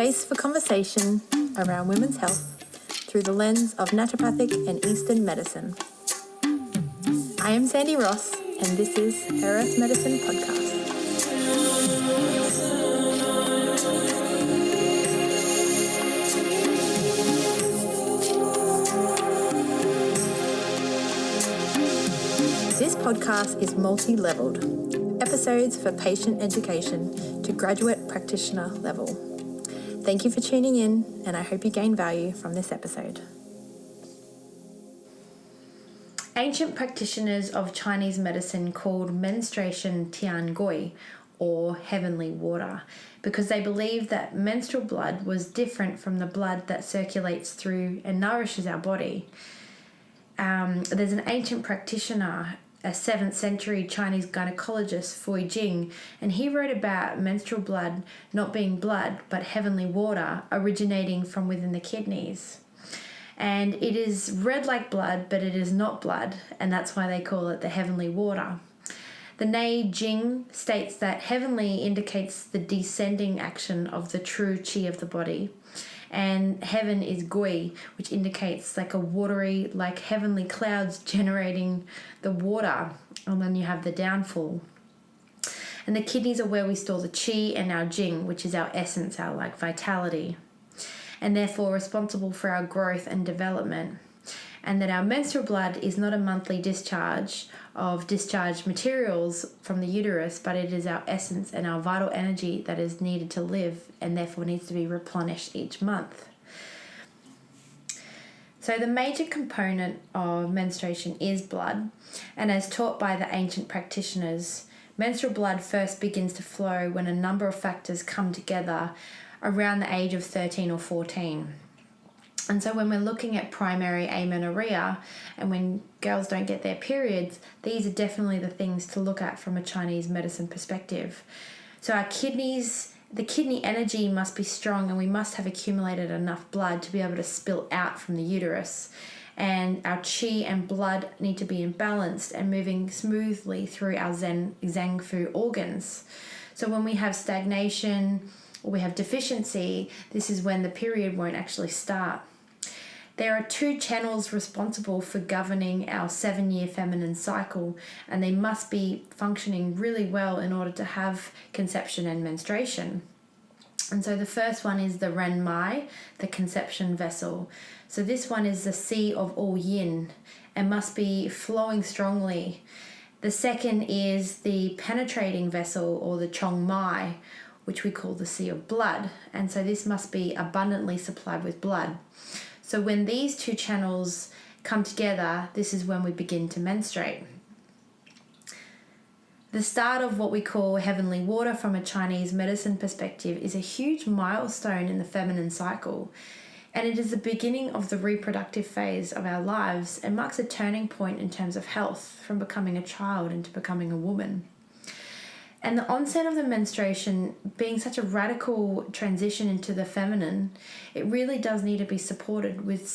space for conversation around women's health through the lens of naturopathic and Eastern medicine. I am Sandi Ross, and this is Her Earth Medicine Podcast. This podcast is multi-leveled. Episodes for patient education to graduate practitioner level. Thank you for tuning in, and I hope you gain value from this episode. Ancient practitioners of Chinese medicine called menstruation tian gui, or heavenly water, because they believed that menstrual blood was different from the blood that circulates through and nourishes our body. There's an ancient practitioner, a 7th century Chinese gynecologist, Fui Jing, and he wrote about menstrual blood not being blood but heavenly water originating from within the kidneys. And it is red like blood, but it is not blood, and that's why they call it the heavenly water. The Nei Jing states that heavenly indicates the descending action of the true qi of the body, and heaven is gui, which indicates like a watery, like heavenly clouds generating the water, and then you have the downfall. And the kidneys are where we store the qi and our jing, which is our essence, our like vitality, and therefore responsible for our growth and development. And that our menstrual blood is not a monthly discharge of discharged materials from the uterus, but it is our essence and our vital energy that is needed to live and therefore needs to be replenished each month. So the major component of menstruation is blood, and as taught by the ancient practitioners, menstrual blood first begins to flow when a number of factors come together around the age of 13 or 14. And so when we're looking at primary amenorrhea and when girls don't get their periods, these are definitely the things to look at from a Chinese medicine perspective. So our kidneys, the kidney energy must be strong, and we must have accumulated enough blood to be able to spill out from the uterus. And our qi and blood need to be imbalanced and moving smoothly through our zhang fu organs. So when we have stagnation or we have deficiency, this is when the period won't actually start. There are 2 channels responsible for governing our 7-year feminine cycle, and they must be functioning really well in order to have conception and menstruation. And so the first one is the Ren Mai, the conception vessel. So this one is the sea of all yin and must be flowing strongly. The second is the penetrating vessel, or the Chong Mai, which we call the sea of blood. And so this must be abundantly supplied with blood. So when these 2 channels come together, this is when we begin to menstruate. The start of what we call heavenly water from a Chinese medicine perspective is a huge milestone in the feminine cycle, and it is the beginning of the reproductive phase of our lives and marks a turning point in terms of health, from becoming a child into becoming a woman. And the onset of the menstruation being such a radical transition into the feminine, it really does need to be supported with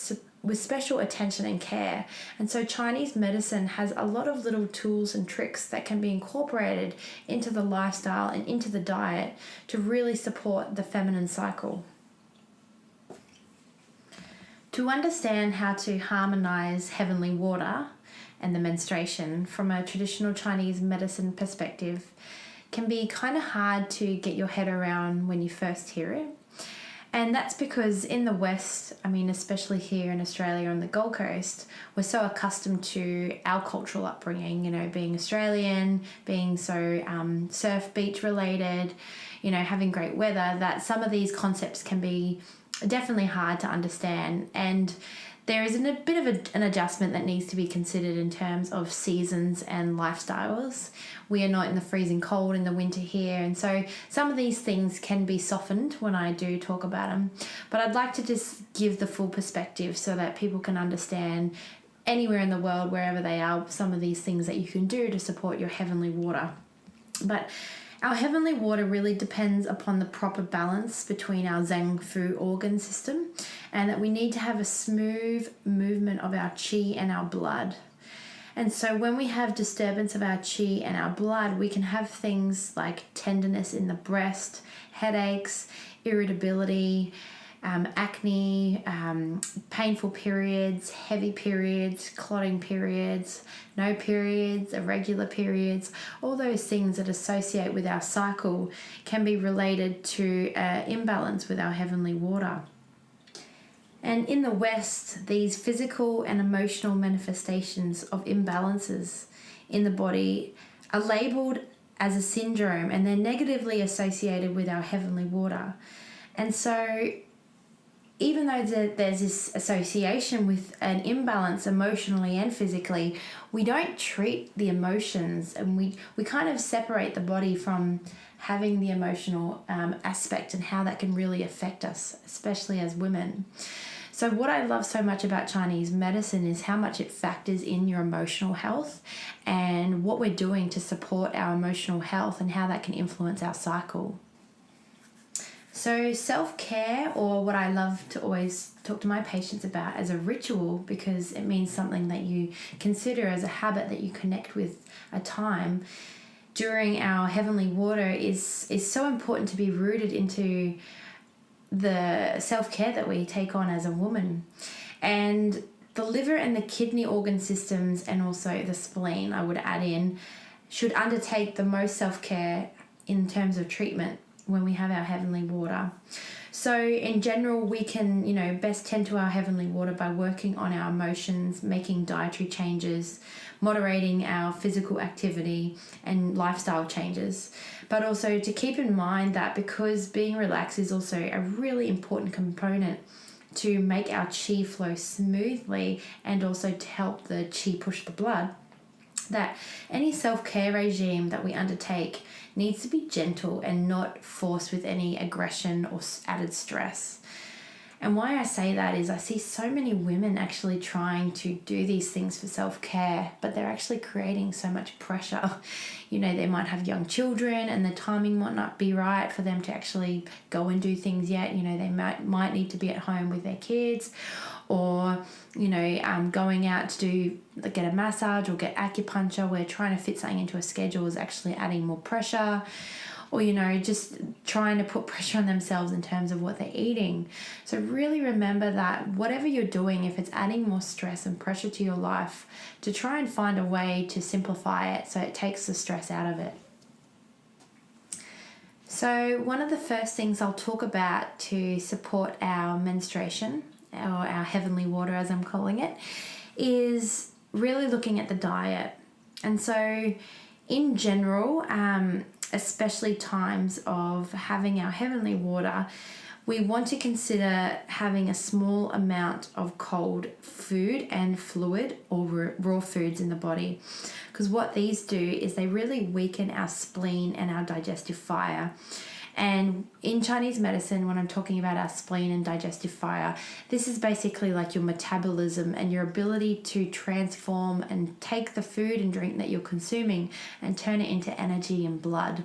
special attention and care. And so Chinese medicine has a lot of little tools and tricks that can be incorporated into the lifestyle and into the diet to really support the feminine cycle. To understand how to harmonize heavenly water and the menstruation from a traditional Chinese medicine perspective can be kind of hard to get your head around when you first hear it. And that's because in the West, especially here in Australia on the Gold Coast, we're so accustomed to our cultural upbringing, being Australian, being so surf beach related, having great weather, that some of these concepts can be definitely hard to understand. And there is a bit of an adjustment that needs to be considered in terms of seasons and lifestyles. We are not in the freezing cold in the winter here, and so some of these things can be softened when I do talk about them. But I'd like to just give the full perspective so that people can understand anywhere in the world, wherever they are, some of these things that you can do to support your heavenly water. But our heavenly water really depends upon the proper balance between our zhang fu organ system, and that we need to have a smooth movement of our qi and our blood. And so when we have disturbance of our qi and our blood, we can have things like tenderness in the breast, headaches, irritability, acne, painful periods, heavy periods, clotting periods, no periods, irregular periods. All those things that associate with our cycle can be related to imbalance with our heavenly water. And in the West, these physical and emotional manifestations of imbalances in the body are labelled as a syndrome, and they're negatively associated with our heavenly water. And so even though there's this association with an imbalance emotionally and physically, we don't treat the emotions, and we kind of separate the body from having the emotional aspect and how that can really affect us, especially as women. So what I love so much about Chinese medicine is how much it factors in your emotional health and what we're doing to support our emotional health and how that can influence our cycle. So self-care, or what I love to always talk to my patients about as a ritual, because it means something that you consider as a habit that you connect with a time during our heavenly water, is so important to be rooted into the self-care that we take on as a woman. And the liver and the kidney organ systems, and also the spleen, I would add in, should undertake the most self-care in terms of treatment when we have our heavenly water. So in general, we can, best tend to our heavenly water by working on our emotions, making dietary changes, moderating our physical activity and lifestyle changes. But also to keep in mind that because being relaxed is also a really important component to make our chi flow smoothly, and also to help the chi push the blood, that any self-care regime that we undertake needs to be gentle and not forced with any aggression or added stress. And why I say that is I see so many women actually trying to do these things for self-care, but they're actually creating so much pressure. They might have young children and the timing might not be right for them to actually go and do things yet. They might need to be at home with their kids, or going out to get a massage or get acupuncture, where trying to fit something into a schedule is actually adding more pressure, or just trying to put pressure on themselves in terms of what they're eating. So really remember that whatever you're doing, if it's adding more stress and pressure to your life, to try and find a way to simplify it so it takes the stress out of it. So one of the first things I'll talk about to support our menstruation, or our heavenly water as I'm calling it, is really looking at the diet. And so in general, especially times of having our heavenly water, we want to consider having a small amount of cold food and fluid, or raw foods in the body, because what these do is they really weaken our spleen and our digestive fire. And in Chinese medicine, when I'm talking about our spleen and digestive fire, this is basically like your metabolism and your ability to transform and take the food and drink that you're consuming and turn it into energy and blood.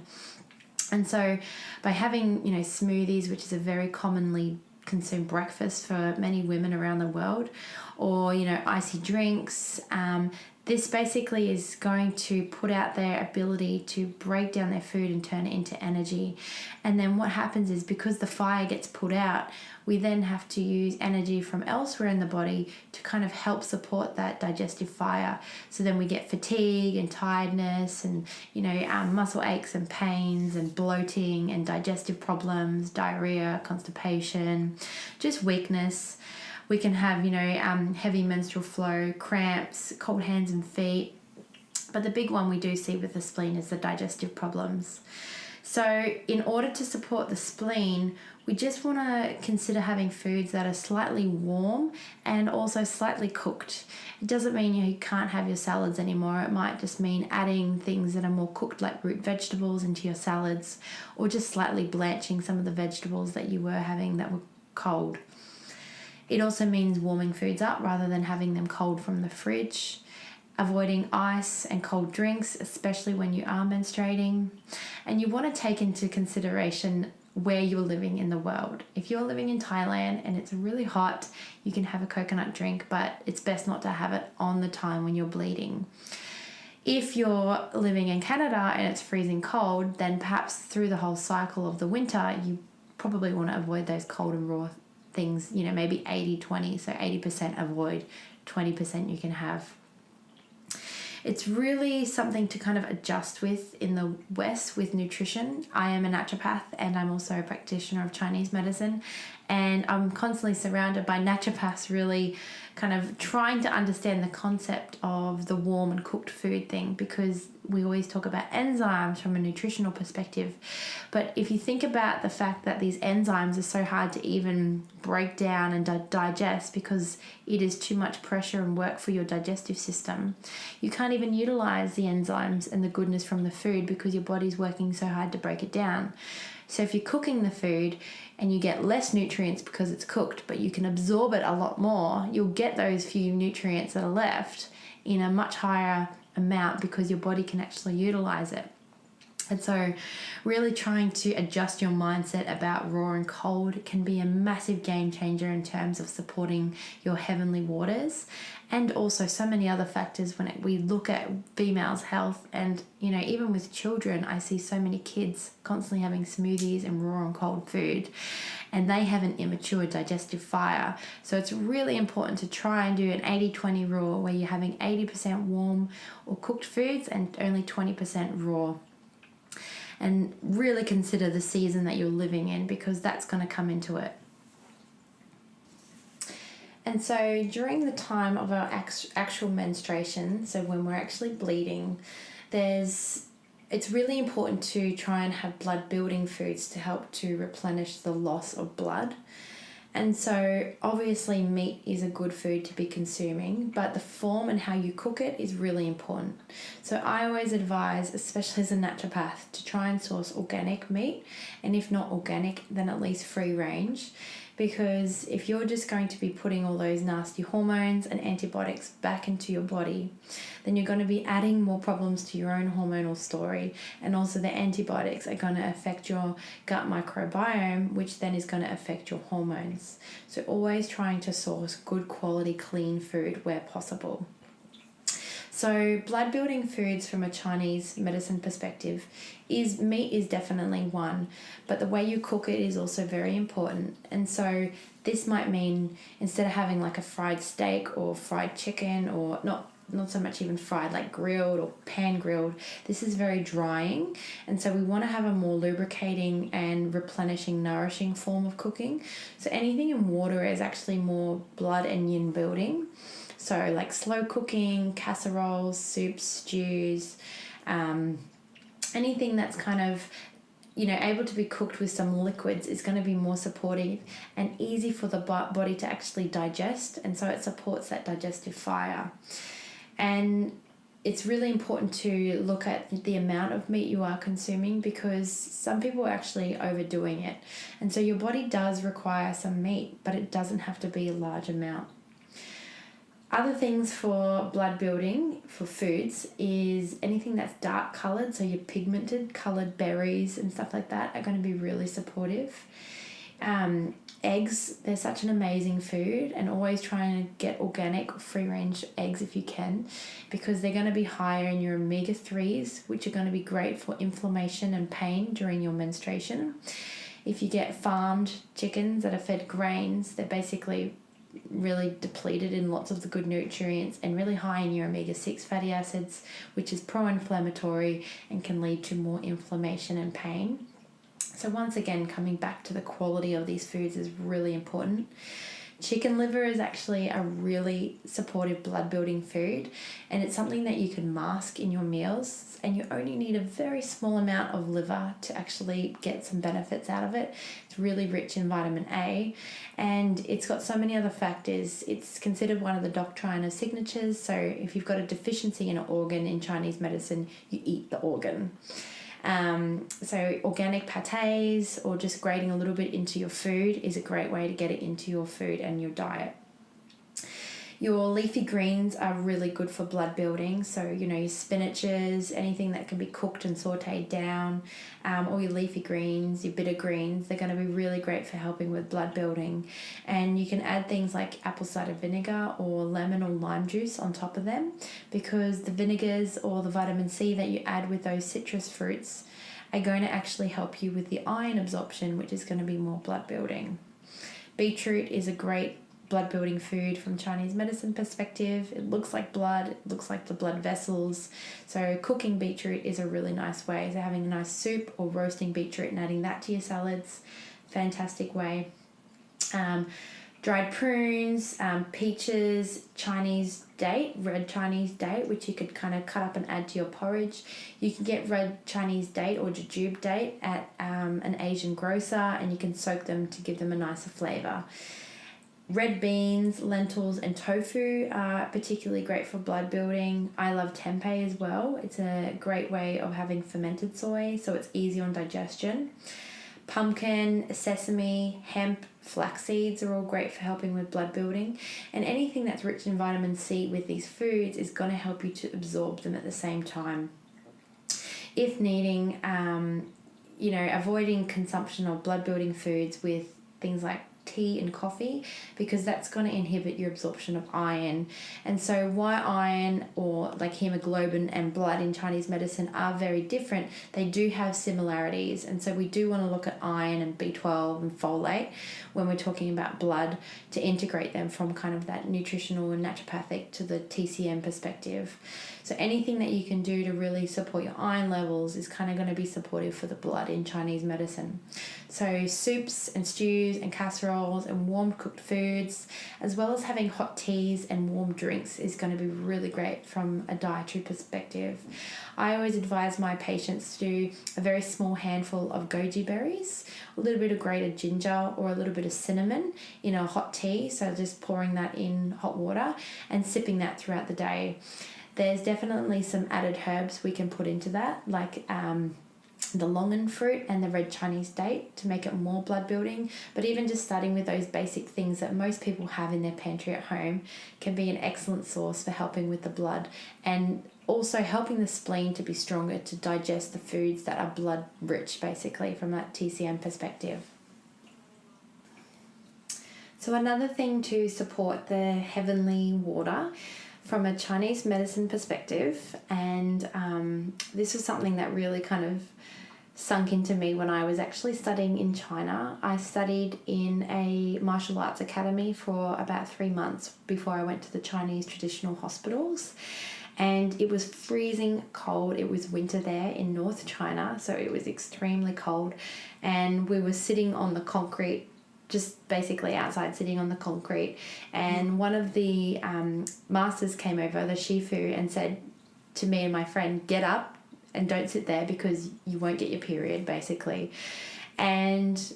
And so by having, smoothies, which is a very commonly consumed breakfast for many women around the world, or, icy drinks, this basically is going to put out their ability to break down their food and turn it into energy. And then what happens is, because the fire gets put out, we then have to use energy from elsewhere in the body to kind of help support that digestive fire. So then we get fatigue and tiredness and, muscle aches and pains and bloating and digestive problems, diarrhea, constipation, just weakness. We can have, heavy menstrual flow, cramps, cold hands and feet. But the big one we do see with the spleen is the digestive problems. So in order to support the spleen, we just want to consider having foods that are slightly warm and also slightly cooked. It doesn't mean you can't have your salads anymore. It might just mean adding things that are more cooked, like root vegetables, into your salads, or just slightly blanching some of the vegetables that you were having that were cold. It also means warming foods up rather than having them cold from the fridge. Avoiding ice and cold drinks, especially when you are menstruating. And you want to take into consideration where you're living in the world. If you're living in Thailand and it's really hot, you can have a coconut drink, but it's best not to have it on the time when you're bleeding. If you're living in Canada and it's freezing cold, then perhaps through the whole cycle of the winter, you probably want to avoid those cold and raw things, maybe 80-20, so 80% avoid, 20% you can have. It's really something to kind of adjust with in the West with nutrition. I am a naturopath and I'm also a practitioner of Chinese medicine, and I'm constantly surrounded by naturopaths really kind of trying to understand the concept of the warm and cooked food thing, because we always talk about enzymes from a nutritional perspective. But if you think about the fact that these enzymes are so hard to even break down and digest because it is too much pressure and work for your digestive system, you can't even utilize the enzymes and the goodness from the food because your body's working so hard to break it down. So if you're cooking the food and you get less nutrients because it's cooked, but you can absorb it a lot more, you'll get those few nutrients that are left in a much higher amount because your body can actually utilize it. And so really trying to adjust your mindset about raw and cold can be a massive game changer in terms of supporting your heavenly waters, and also so many other factors when we look at females' health. And even with children, I see so many kids constantly having smoothies and raw and cold food, and they have an immature digestive fire. So it's really important to try and do an 80-20 rule where you're having 80% warm or cooked foods and only 20% raw. And really consider the season that you're living in, because that's going to come into it. And so during the time of our actual menstruation, so when we're actually bleeding, it's really important to try and have blood building foods to help to replenish the loss of blood. And so obviously meat is a good food to be consuming, but the form and how you cook it is really important. So I always advise, especially as a naturopath, to try and source organic meat, and if not organic, then at least free range. Because if you're just going to be putting all those nasty hormones and antibiotics back into your body, then you're going to be adding more problems to your own hormonal story. And also the antibiotics are going to affect your gut microbiome, which then is going to affect your hormones. So always trying to source good quality, clean food where possible. So blood building foods from a Chinese medicine perspective meat is definitely one, but the way you cook it is also very important. And so this might mean instead of having like a fried steak or fried chicken, or not so much even fried, like grilled or pan grilled, this is very drying. And so we want to have a more lubricating and replenishing, nourishing form of cooking. So anything in water is actually more blood and yin building. So like slow cooking, casseroles, soups, stews, anything that's kind of, able to be cooked with some liquids is going to be more supportive and easy for the body to actually digest. And so it supports that digestive fire. And it's really important to look at the amount of meat you are consuming, because some people are actually overdoing it. And so your body does require some meat, but it doesn't have to be a large amount. Other things for blood building for foods is anything that's dark coloured, so your pigmented coloured berries and stuff like that are going to be really supportive. Eggs, they're such an amazing food, and always trying to get organic free range eggs if you can, because they're going to be higher in your omega-3s, which are going to be great for inflammation and pain during your menstruation. If you get farmed chickens that are fed grains, they're basically really depleted in lots of the good nutrients and really high in your omega-6 fatty acids, which is pro-inflammatory and can lead to more inflammation and pain. So once again, coming back to the quality of these foods is really important. Chicken liver is actually a really supportive blood building food, and it's something that you can mask in your meals, and you only need a very small amount of liver to actually get some benefits out of it. It's really rich in vitamin A, and it's got so many other factors. It's considered one of the doctrine signatures, so if you've got a deficiency in an organ in Chinese medicine, you eat the organ. So organic pâtés or just grating a little bit into your food is a great way to get it into your food and your diet. Your leafy greens are really good for blood building. So, your spinaches, anything that can be cooked and sauteed down, or your leafy greens, your bitter greens, they're going to be really great for helping with blood building. And you can add things like apple cider vinegar or lemon or lime juice on top of them, because the vinegars or the vitamin C that you add with those citrus fruits are going to actually help you with the iron absorption, which is going to be more blood building. Beetroot is a great blood building food from Chinese medicine perspective. It looks like blood, it looks like the blood vessels. So cooking beetroot is a really nice way. So having a nice soup or roasting beetroot and adding that to your salads, fantastic way. Dried prunes, peaches, Chinese date, red Chinese date, which you could kind of cut up and add to your porridge. You can get red Chinese date or jujube date at an Asian grocer, and you can soak them to give them a nicer flavour. Red beans, lentils, and tofu are particularly great for blood building. I love tempeh as well. It's a great way of having fermented soy, so it's easy on digestion. Pumpkin, sesame, hemp, flax seeds are all great for helping with blood building. And anything that's rich in vitamin C with these foods is going to help you to absorb them at the same time. If needing, avoiding consumption of blood building foods with things like tea and coffee, because that's going to inhibit your absorption of iron. And so why iron, or like hemoglobin and blood in Chinese medicine, are very different, they do have similarities. And so we do want to look at iron and B12 and folate when we're talking about blood, to integrate them from kind of that nutritional and naturopathic to the TCM perspective. So anything that you can do to really support your iron levels is kind of going to be supportive for the blood in Chinese medicine. So soups and stews and casseroles and warm cooked foods, as well as having hot teas and warm drinks, is going to be really great from a dietary perspective. I always advise my patients to do a very small handful of goji berries, a little bit of grated ginger or a little bit of cinnamon in a hot tea, so just pouring that in hot water and sipping that throughout the day. There's definitely some added herbs we can put into that, like the longan fruit and the red Chinese date, to make it more blood building. But even just starting with those basic things that most people have in their pantry at home can be an excellent source for helping with the blood, and also helping the spleen to be stronger to digest the foods that are blood rich, basically, from that TCM perspective. So another thing to support the heavenly water from a Chinese medicine perspective, and this was something that really kind of sunk into me when I was actually studying in China. I studied in a martial arts academy for about 3 months before I went to the Chinese traditional hospitals, and it was freezing cold. It was winter there in North China, so it was extremely cold, and we were sitting on the concrete, just basically outside, sitting on the concrete, and one of the masters came over, the shifu, and said to me and my friend, "Get up and don't sit there because you won't get your period," basically. And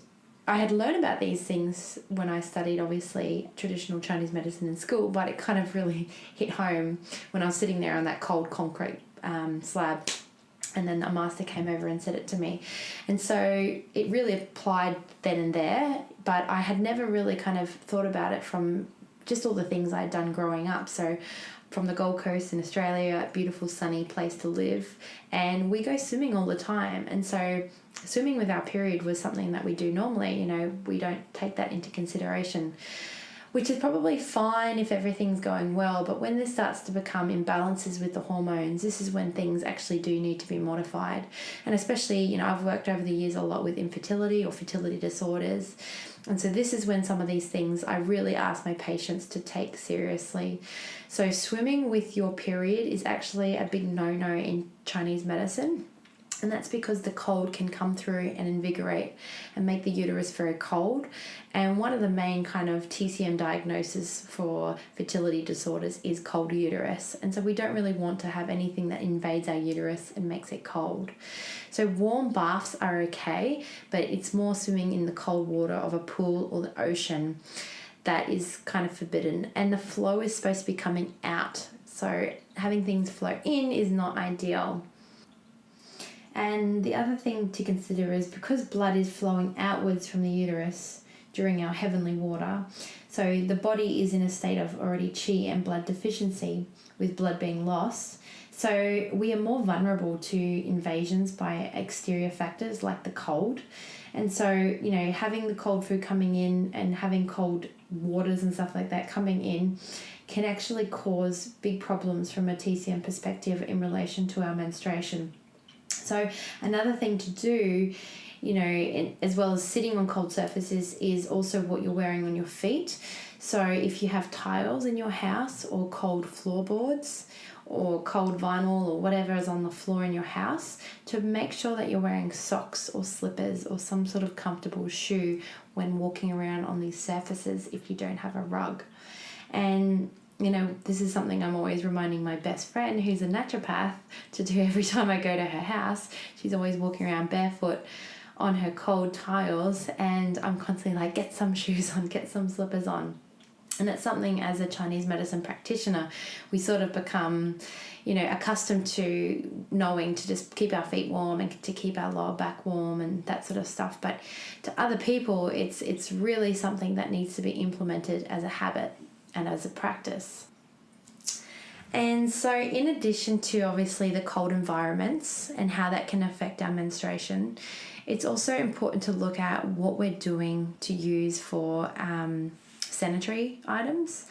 I had learned about these things when I studied, obviously, traditional Chinese medicine in school, but it kind of really hit home when I was sitting there on that cold concrete slab. And then a master came over and said it to me. And so it really applied then and there, but I had never really kind of thought about it from just all the things I'd done growing up. So from the Gold Coast in Australia, a beautiful sunny place to live, and we go swimming all the time. And so swimming with our period was something that we do normally. We don't take that into consideration, which is probably fine if everything's going well. But when this starts to become imbalances with the hormones, this is when things actually do need to be modified. And especially, I've worked over the years a lot with infertility or fertility disorders. And so this is when some of these things I really ask my patients to take seriously. So swimming with your period is actually a big no-no in Chinese medicine. And that's because the cold can come through and invigorate and make the uterus very cold. And one of the main kind of TCM diagnoses for fertility disorders is cold uterus. And so we don't really want to have anything that invades our uterus and makes it cold. So warm baths are okay, but it's more swimming in the cold water of a pool or the ocean that is kind of forbidden. And the flow is supposed to be coming out. So having things flow in is not ideal. And the other thing to consider is, because blood is flowing outwards from the uterus during our heavenly water, so the body is in a state of already qi and blood deficiency, with blood being lost. So we are more vulnerable to invasions by exterior factors like the cold. And so, having the cold food coming in and having cold waters and stuff like that coming in can actually cause big problems from a TCM perspective in relation to our menstruation. So another thing to do, as well as sitting on cold surfaces, is also what you're wearing on your feet. So if you have tiles in your house or cold floorboards or cold vinyl or whatever is on the floor in your house, to make sure that you're wearing socks or slippers or some sort of comfortable shoe when walking around on these surfaces if you don't have a rug. And this is something I'm always reminding my best friend, who's a naturopath, to do every time I go to her house. She's always walking around barefoot on her cold tiles, and I'm constantly like, get some shoes on, get some slippers on. And it's something, as a Chinese medicine practitioner, we sort of become, accustomed to knowing to just keep our feet warm and to keep our lower back warm and that sort of stuff. But to other people, it's really something that needs to be implemented as a habit and as a practice. And so in addition to obviously the cold environments and how that can affect our menstruation, it's also important to look at what we're doing to use for sanitary items.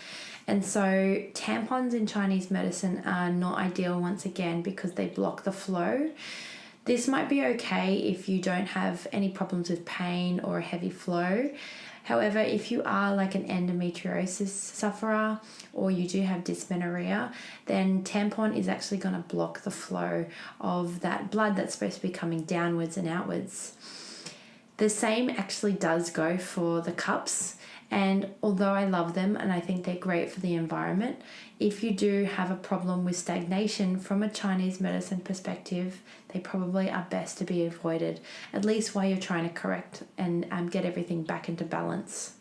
And so tampons in Chinese medicine are not ideal, once again, because they block the flow. This might be okay if you don't have any problems with pain or a heavy flow. However, if you are like an endometriosis sufferer or you do have dysmenorrhea, then tampon is actually going to block the flow of that blood that's supposed to be coming downwards and outwards. The same actually does go for the cups. And although I love them and I think they're great for the environment, if you do have a problem with stagnation from a Chinese medicine perspective, they probably are best to be avoided, at least while you're trying to correct and get everything back into balance.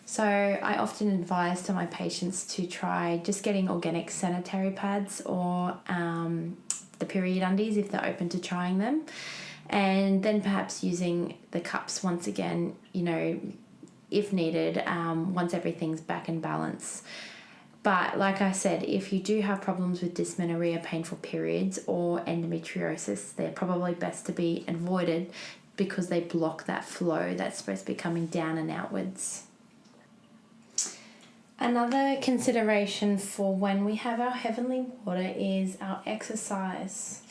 So I often advise to my patients to try just getting organic sanitary pads or the period undies if they're open to trying them, and then perhaps using the cups once again, if needed, once everything's back in balance. But like I said, if you do have problems with dysmenorrhea, painful periods, or endometriosis, they're probably best to be avoided because they block that flow that's supposed to be coming down and outwards. Another consideration for when we have our heavenly water is our exercise.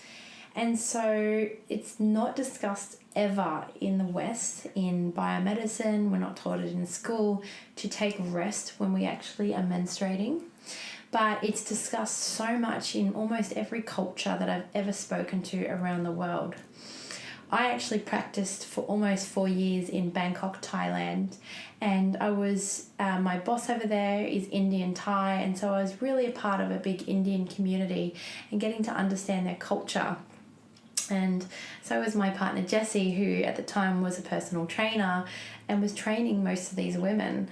And so it's not discussed ever in the West in biomedicine. We're not taught it in school to take rest when we actually are menstruating. But it's discussed so much in almost every culture that I've ever spoken to around the world. I actually practiced for almost 4 years in Bangkok, Thailand, and I was, my boss over there is Indian Thai, and so I was really a part of a big Indian community and getting to understand their culture. And so was my partner Jessie, who at the time was a personal trainer and was training most of these women.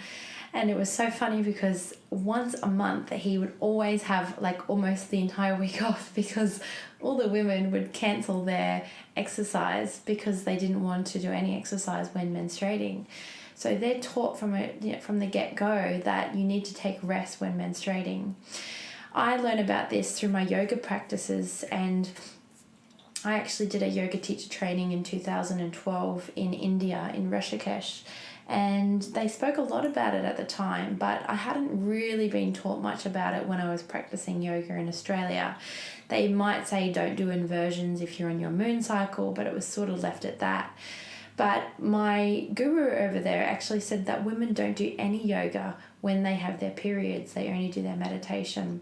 And it was so funny because once a month he would always have like almost the entire week off because all the women would cancel their exercise because they didn't want to do any exercise when menstruating. So they're taught from the get-go that you need to take rest when menstruating. I learned about this through my yoga practices, and I actually did a yoga teacher training in 2012 in India, in Rishikesh, and they spoke a lot about it at the time, but I hadn't really been taught much about it when I was practicing yoga in Australia. They might say don't do inversions if you're on your moon cycle, but it was sort of left at that. But my guru over there actually said that women don't do any yoga when they have their periods. They only do their meditation.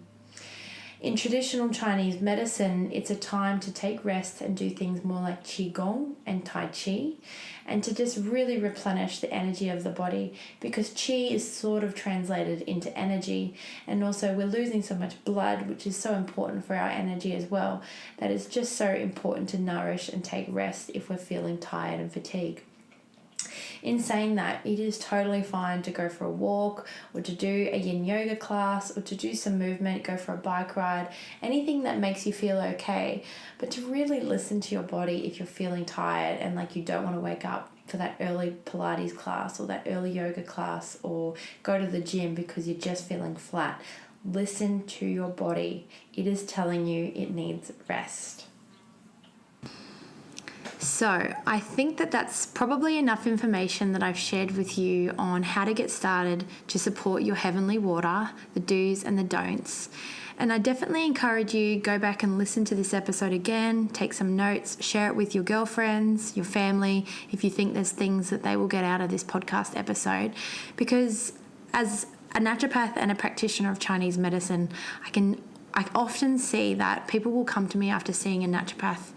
In traditional Chinese medicine, it's a time to take rest and do things more like Qigong and Tai Chi, and to just really replenish the energy of the body, because Qi is sort of translated into energy, and also we're losing so much blood, which is so important for our energy as well, that it's just so important to nourish and take rest if we're feeling tired and fatigued. In saying that, it is totally fine to go for a walk or to do a yin yoga class or to do some movement, go for a bike ride, anything that makes you feel okay, but to really listen to your body if you're feeling tired and like you don't want to wake up for that early Pilates class or that early yoga class or go to the gym because you're just feeling flat. Listen to your body. It is telling you it needs rest. So I think that that's probably enough information that I've shared with you on how to get started to support your heavenly water, the do's and the don'ts. And I definitely encourage you, go back and listen to this episode again, take some notes, share it with your girlfriends, your family, if you think there's things that they will get out of this podcast episode. Because as a naturopath and a practitioner of Chinese medicine, I often see that people will come to me after seeing a naturopath,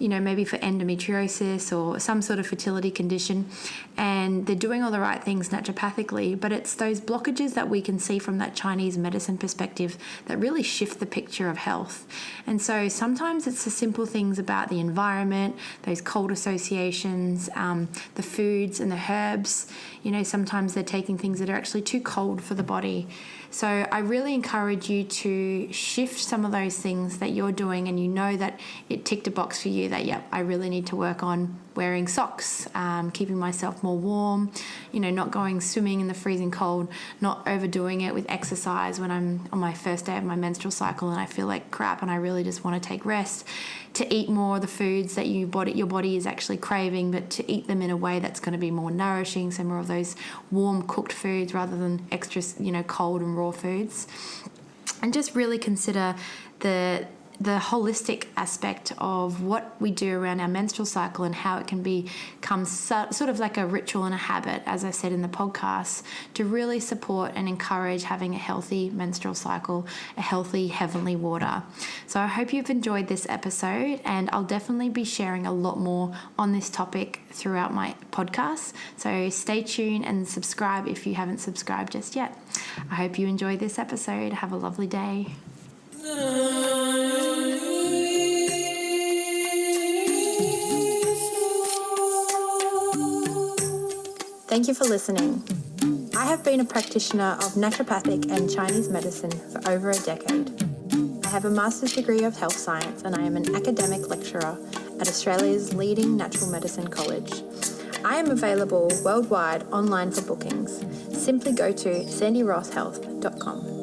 maybe for endometriosis or some sort of fertility condition, and they're doing all the right things naturopathically, but it's those blockages that we can see from that Chinese medicine perspective that really shift the picture of health. And so sometimes it's the simple things about the environment, those cold associations, the foods and the herbs. Sometimes they're taking things that are actually too cold for the body. So I really encourage you to shift some of those things that you're doing and that it ticked a box for you that, I really need to work on wearing socks, keeping myself more warm, not going swimming in the freezing cold, not overdoing it with exercise when I'm on my first day of my menstrual cycle and I feel like crap and I really just want to take rest, to eat more of the foods that your body is actually craving, but to eat them in a way that's going to be more nourishing, so more of those warm cooked foods rather than extra, cold and raw foods. And just really consider the holistic aspect of what we do around our menstrual cycle and how it can become sort of like a ritual and a habit, as I said in the podcast, to really support and encourage having a healthy menstrual cycle, a healthy heavenly water. So I hope you've enjoyed this episode, and I'll definitely be sharing a lot more on this topic throughout my podcast. So stay tuned and subscribe if you haven't subscribed just yet. I hope you enjoyed this episode. Have a lovely day. Thank you for listening. I have been a practitioner of naturopathic and Chinese medicine for over a decade. I have a master's degree of health science and I am an academic lecturer at Australia's leading natural medicine college. I am available worldwide online for bookings. Simply go to sandirosshealth.com.